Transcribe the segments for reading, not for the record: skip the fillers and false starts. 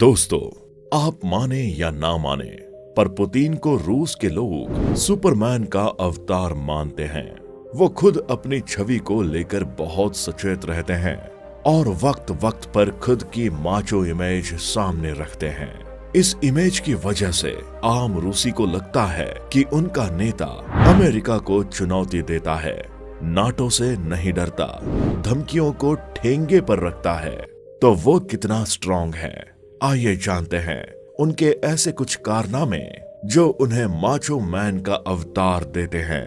दोस्तों, आप माने या ना माने, पर पुतिन को रूस के लोग सुपरमैन का अवतार मानते हैं। वो खुद अपनी छवि को लेकर बहुत सचेत रहते हैं और वक्त वक्त पर खुद की माचो इमेज सामने रखते हैं। इस इमेज की वजह से आम रूसी को लगता है कि उनका नेता अमेरिका को चुनौती देता है, नाटो से नहीं डरता, धमकियों को ठेंगे पर रखता है। तो वो कितना स्ट्रांग है, आइए जानते हैं उनके ऐसे कुछ कारनामे जो उन्हें माचो मैन का अवतार देते हैं।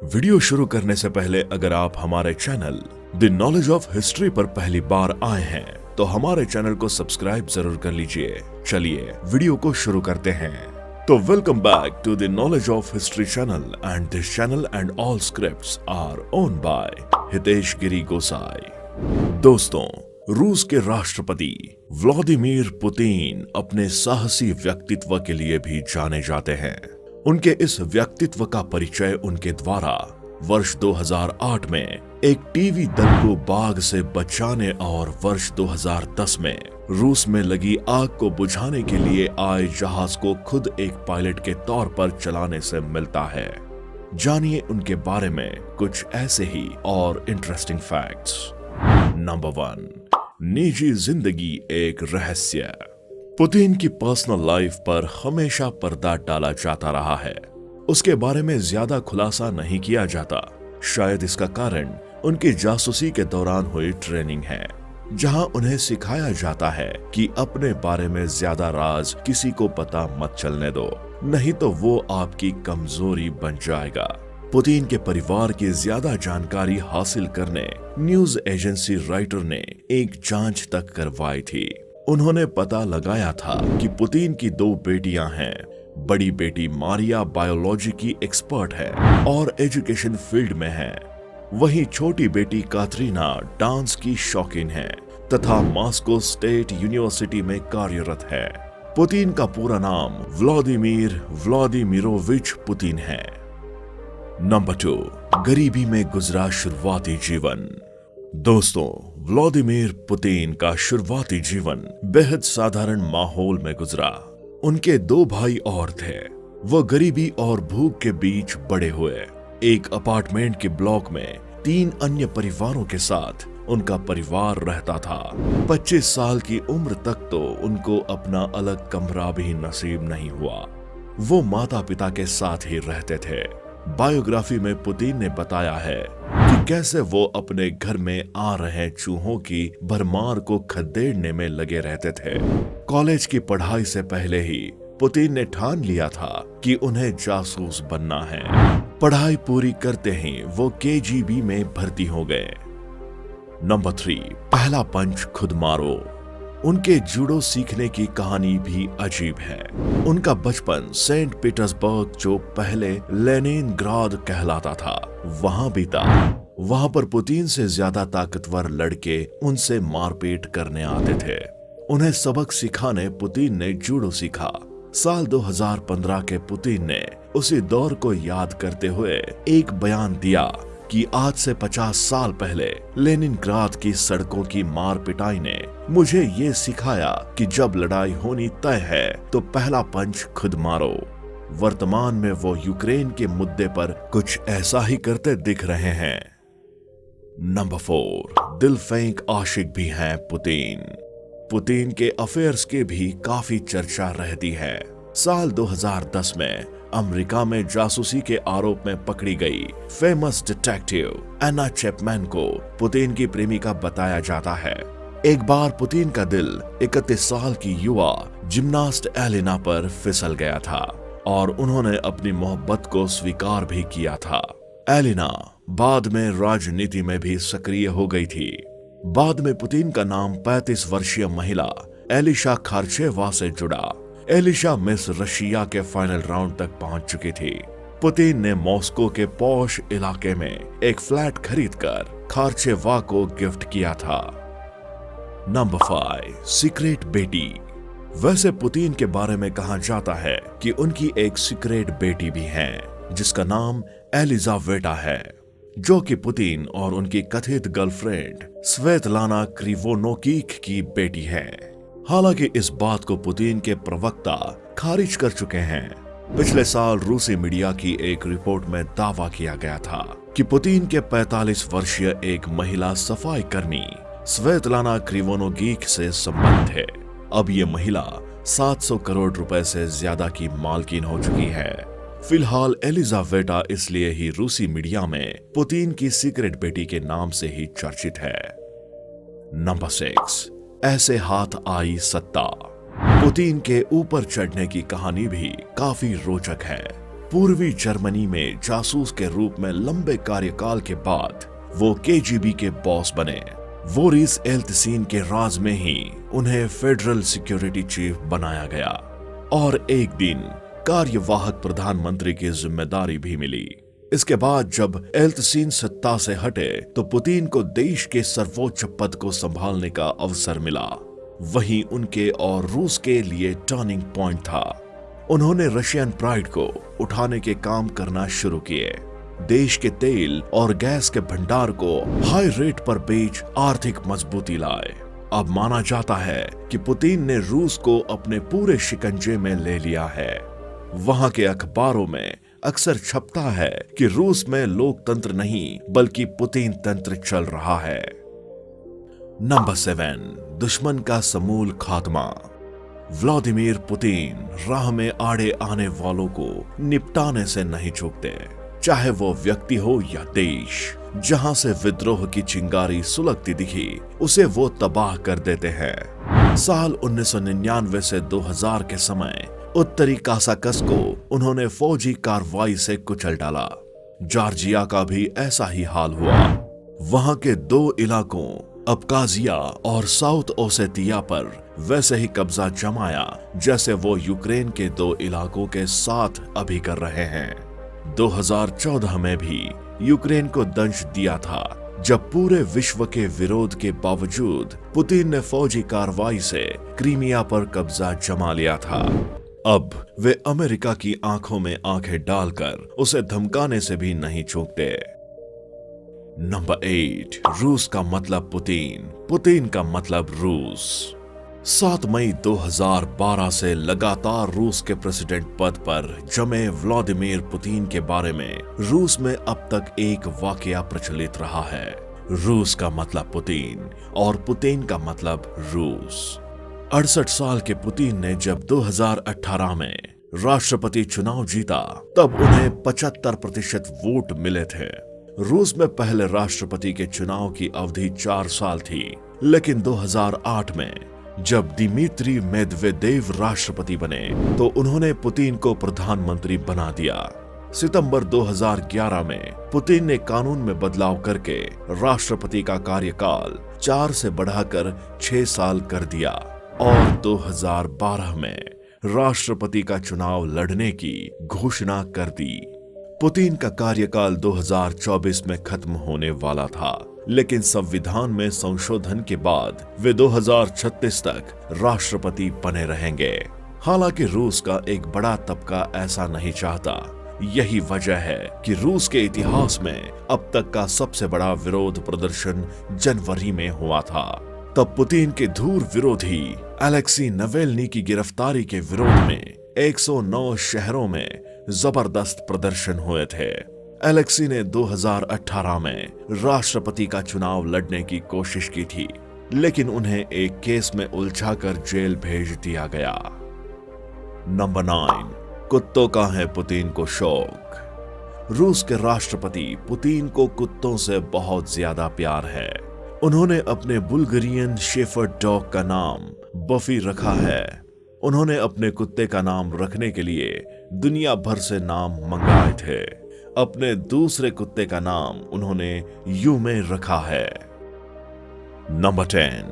वीडियो शुरू करने से पहले अगर आप हमारे channel the knowledge of history पर पहली बार आए हैं तो हमारे चैनल को सब्सक्राइब जरूर कर लीजिए। चलिए वीडियो को शुरू करते हैं। तो welcome back to the knowledge of history channel and this channel and all scripts are owned by Hitesh Giri Gosai. दोस्तों, रूस के राष्ट्रपति व्लादिमीर पुतिन अपने साहसी व्यक्तित्व के लिए भी जाने जाते हैं। उनके इस व्यक्तित्व का परिचय उनके द्वारा वर्ष 2008 में एक टीवी दल को बाघ से बचाने और वर्ष 2010 में रूस में लगी आग को बुझाने के लिए आए जहाज को खुद एक पायलट के तौर पर चलाने से मिलता है। जानिए उनके बारे में कुछ ऐसे ही और इंटरेस्टिंग फैक्ट्स। नंबर 1, निजी जिंदगी एक रहस्य। पुतिन की पर्सनल लाइफ पर हमेशा पर्दा डाला जाता रहा है। उसके बारे में ज्यादा खुलासा नहीं किया जाता। शायद इसका कारण उनकी जासूसी के दौरान हुई ट्रेनिंग है, जहां उन्हें सिखाया जाता है कि अपने बारे में ज्यादा राज किसी को पता मत चलने दो, नहीं तो वो आपकी कमजोरी बन जाएगा। पुतिन के परिवार की ज्यादा जानकारी हासिल करने न्यूज एजेंसी राइटर ने एक जांच तक करवाई थी। उन्होंने पता लगाया था कि पुतिन की 2 बेटियां हैं। बड़ी बेटी मारिया बायोलॉजी की एक्सपर्ट है और एजुकेशन फील्ड में है। वहीं छोटी बेटी कातरीना डांस की शौकीन है तथा मॉस्को स्टेट यूनिवर्सिटी में कार्यरत है। पुतिन का पूरा नाम व्लादिमीर व्लादिमीरोविच पुतिन है। नंबर 2, गरीबी में गुजरा शुरुआती जीवन। दोस्तों, व्लादिमीर पुतिन का शुरुआती जीवन बेहद साधारण माहौल में गुजरा। उनके 2 भाई और थे। वो गरीबी और भूख के बीच बड़े हुए। एक अपार्टमेंट के ब्लॉक में 3 अन्य परिवारों के साथ उनका परिवार रहता था। 25 साल की उम्र तक तो उनको अपना अलग कमरा भी नसीब नहीं हुआ। वो माता पिता के साथ ही रहते थे। बायोग्राफी में पुतिन ने बताया है कि कैसे वो अपने घर में आ रहे चूहों की भरमार को खदेड़ने में लगे रहते थे। कॉलेज की पढ़ाई से पहले ही पुतिन ने ठान लिया था कि उन्हें जासूस बनना है। पढ़ाई पूरी करते ही वो केजीबी में भर्ती हो गए। नंबर 3, पहला पंच खुद मारो। उनके जूडो सीखने की कहानी भी अजीब है। उनका बचपन सेंट पीटर्सबर्ग, जो पहले लेनिनग्राड कहलाता था, वहां बीता। वहां पर पुतिन से ज्यादा ताकतवर लड़के उनसे मारपीट करने आते थे। उन्हें सबक सिखाने पुतिन ने जूडो सीखा। साल 2015 के पुतिन ने उसी दौर को याद करते हुए एक बयान दिया कि आज से 50 साल पहले लेनिनग्राड की सड़कों की मार पिटाई ने मुझे ये सिखाया कि जब लड़ाई होनी तय है तो पहला पंच खुद मारो। वर्तमान में वो यूक्रेन के मुद्दे पर कुछ ऐसा ही करते दिख रहे हैं। नंबर 4, दिल फेंक आशिक भी हैं पुतिन। पुतिन के अफेयर्स की भी काफी चर्चा रहती है। साल 2010 में अमेरिका में जासूसी के आरोप में पकड़ी गई फेमस डिटेक्टिव एना चैपमैन को पुतिन की प्रेमिका बताया जाता है। एक बार पुतिन का दिल 31 साल की युवा जिम्नास्ट एलिना पर फिसल गया था और उन्होंने अपनी मोहब्बत को स्वीकार भी किया था। एलिना बाद में राजनीति में भी सक्रिय हो गई थी। बाद में पुतिन का नाम 35 वर्षीय महिला एलिशा खार्चेवा से जुड़ा। एलिशा मिस रशिया के फाइनल राउंड तक पहुंच चुकी थी। पुतिन ने मॉस्को के पॉश इलाके में एक फ्लैट खरीदकर खार्चेवा को गिफ्ट किया था। नंबर 5, सीक्रेट बेटी। वैसे पुतिन के बारे में कहा जाता है कि उनकी एक सीक्रेट बेटी भी है जिसका नाम एलिजावेटा है, जो कि पुतिन और उनकी कथित गर्लफ्रेंड स्वेतलाना क्रिवोनोकिक की बेटी है। हालांकि इस बात को पुतिन के प्रवक्ता खारिज कर चुके हैं। पिछले साल रूसी मीडिया की एक रिपोर्ट में दावा किया गया था कि पुतिन के 45 वर्षीय एक महिला सफाई कर्मी स्वेतलाना क्रिवोनोगीक से संबंधित है। अब ये महिला 700 करोड़ रुपए से ज्यादा की मालकिन हो चुकी है। फिलहाल एलिजावेटा इसलिए ही रूसी मीडिया में पुतिन की सीक्रेट बेटी के नाम से ही चर्चित है। नंबर 6, ऐसे हाथ आई सत्ता। पुतिन के ऊपर चढ़ने की कहानी भी काफी रोचक है। पूर्वी जर्मनी में जासूस के रूप में लंबे कार्यकाल के बाद वो केजीबी के बॉस बने। बोरिस एल्त्सिन के राज में ही उन्हें फेडरल सिक्योरिटी चीफ बनाया गया और एक दिन कार्यवाहक प्रधानमंत्री की जिम्मेदारी भी मिली। इसके बाद जब एल्त्सिन सत्ता से हटे तो पुतिन को देश के सर्वोच्च पद को संभालने का अवसर मिला। वहीं उनके और रूस के लिए टर्निंग पॉइंट था। उन्होंने रशियन प्राइड को उठाने के काम करना शुरू किए। देश के तेल और गैस के भंडार को हाई रेट पर बेच आर्थिक मजबूती लाए। अब माना जाता है कि पुतिन ने रूस को अपने पूरे शिकंजे में ले लिया है। वहां के अखबारों में अक्सर छपता है कि रूस में लोकतंत्र नहीं बल्कि पुतिन तंत्र चल रहा है। नंबर 7, दुश्मन का समूल खात्मा। व्लादिमीर पुतिन राह में आड़े आने वालों को निपटाने से नहीं चूकते, चाहे वो व्यक्ति हो या देश। जहां से विद्रोह की चिंगारी सुलगती दिखी उसे वो तबाह कर देते हैं। साल 1999 से 2000 के समय उत्तरी कासाकस को उन्होंने फौजी कार्रवाई से कुचल डाला। जॉर्जिया का भी ऐसा ही हाल हुआ। वहां के 2 इलाकों अब्काजिया और साउथ ओसेतिया पर वैसे ही कब्जा जमाया जैसे वो यूक्रेन के 2 इलाकों के साथ अभी कर रहे हैं। 2014 में भी यूक्रेन को दंश दिया था, जब पूरे विश्व के विरोध के बावजूद पुतिन ने फौजी कार्रवाई से क्रीमिया पर कब्जा जमा लिया था। अब वे अमेरिका की आंखों में आंखें डालकर उसे धमकाने से भी नहीं चूकते। नंबर 8, रूस का मतलब पुतिन, पुतिन का मतलब रूस। 7 मई 2012 से लगातार रूस के प्रेसिडेंट पद पर जमे व्लादिमीर पुतिन के बारे में रूस में अब तक एक वाकया प्रचलित रहा है। रूस का मतलब पुतिन और पुतिन का मतलब रूस। 68 साल के पुतिन ने जब 2018 में राष्ट्रपति चुनाव जीता तब उन्हें 75% वोट मिले थे। रूस में पहले राष्ट्रपति के चुनाव की अवधि 4 साल थी, लेकिन 2008 में जब दिमित्री मेदवेदेव राष्ट्रपति बने तो उन्होंने पुतिन को प्रधानमंत्री बना दिया। सितंबर 2011 में पुतिन ने कानून में बदलाव करके राष्ट्रपति का कार्यकाल 4 से बढ़ाकर 6 साल कर दिया और 2012 में राष्ट्रपति का चुनाव लड़ने की घोषणा कर दी। पुतिन का कार्यकाल 2024 में खत्म होने वाला था, लेकिन संविधान में संशोधन के बाद वे 2036 तक राष्ट्रपति बने रहेंगे। हालांकि रूस का एक बड़ा तबका ऐसा नहीं चाहता। यही वजह है कि रूस के इतिहास में अब तक का सबसे बड़ा विरोध प्रदर्शन जनवरी में हुआ था। तब पुतिन के धूर विरोधी अलेक्सी नवेल्नी की गिरफ्तारी के विरोध में 109 शहरों में जबरदस्त प्रदर्शन हुए थे। अलेक्सी ने 2018 में राष्ट्रपति का चुनाव लड़ने की कोशिश की थी, लेकिन उन्हें एक केस में उलझाकर जेल भेज दिया गया। नंबर 9, कुत्तों का है पुतिन को शौक। रूस के राष्ट्रपति पुतिन को कुत्तों से बहुत ज्यादा प्यार है। उन्होंने अपने बुल्गारियन शेफर्ड डॉग का नाम बफी रखा है। उन्होंने अपने कुत्ते का नाम रखने के लिए दुनिया भर से नाम मंगाए थे। अपने दूसरे कुत्ते का नाम उन्होंने यूमे रखा है। नंबर 10,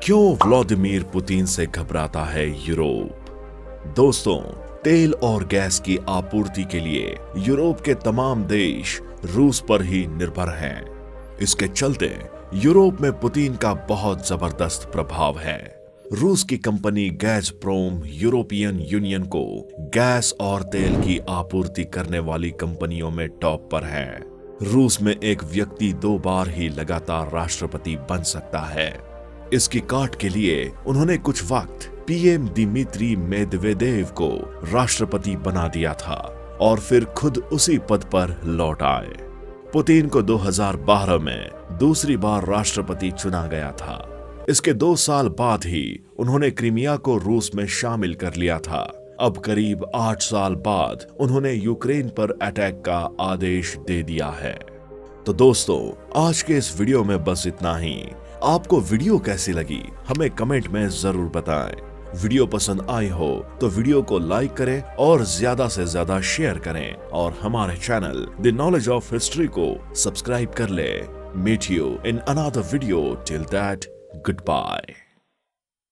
क्यों व्लादिमीर पुतिन से घबराता है यूरोप? दोस्तों, तेल और गैस की आपूर्ति के लिए यूरोप के तमाम देश रूस पर ही निर्भर हैं। इसके चलते यूरोप में पुतिन का बहुत जबरदस्त प्रभाव है। रूस की कंपनी गैज़प्रोम यूरोपियन यूनियन को गैस और तेल की आपूर्ति करने वाली कंपनियों में टॉप पर है। रूस में एक व्यक्ति 2 बार ही लगातार राष्ट्रपति बन सकता है। इसकी काट के लिए उन्होंने कुछ वक्त पीएम दिमित्री मेदवेदेव को राष्ट्रपति बना दिया था और फिर खुद उसी पद पर लौट आए। पुतिन को 2012 में दूसरी बार राष्ट्रपति चुना गया था। इसके 2 साल बाद ही उन्होंने क्रीमिया को रूस में शामिल कर लिया था। अब करीब 8 साल बाद उन्होंने यूक्रेन पर अटैक का आदेश दे दिया है। तो दोस्तों, आज के इस वीडियो में बस इतना ही। आपको वीडियो कैसी लगी हमें कमेंट में जरूर बताएं। वीडियो पसंद आई हो तो वीडियो को लाइक करें और ज्यादा से ज्यादा शेयर करें और हमारे channel the knowledge of history को सब्सक्राइब कर ले। Meet you in another video, till that, goodbye.